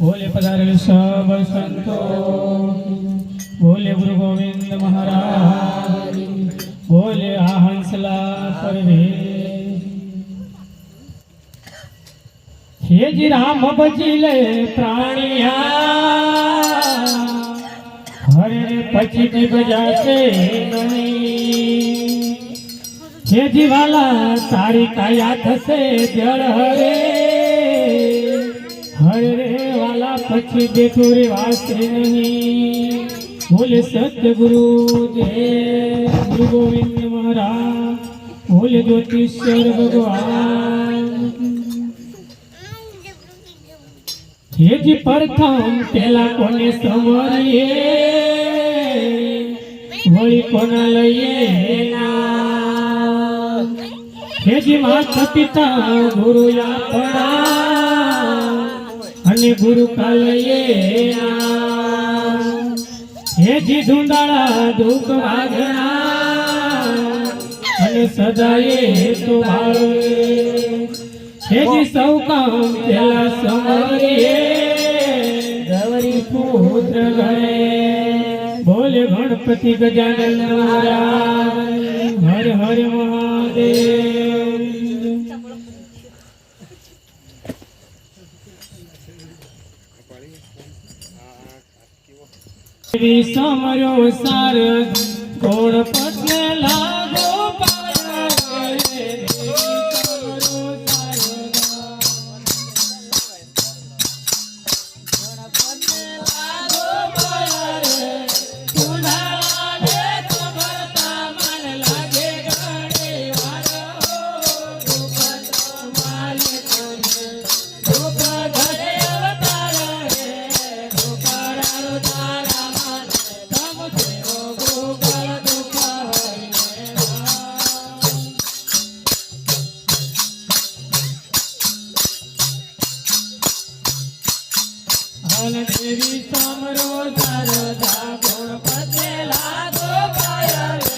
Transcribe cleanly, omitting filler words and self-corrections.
बोले पधारे सब संतो, बोले गुरु गोविंद महाराज, बोले हंसला परवेश। हे जी राम बजीले प्राणिया, हरे पची की बजाते नहीं। हे जी वाला तारी काया थसे जड़ हरे, हरे वाला पछी देखो रे वासे नहीं। बोले सत्य गुरु देव गुरु गोविंद महाराज, बोले ज्योतिश्वर भगवान। हे जी प्रथम पेला कोने समरिए, वળી કોના લઈએ ના। हे जी माता पिता गुरु આપણા, અને ગુરુ કાલયે ના। हे जी ઢૂંઢાળા દુઃખ વાગણા, અને સદાયે તો ભાળવે। हे जी સૌ કામ પેલા સમરીએ, ગૌરી પુત્ર ઘરે। बोले गणपति गजानन महाराज, हर हर महादेव। समरो सार गोड़ पटने लागो पारे, देवी समरो शारदा गुण पते लागो पाया रे।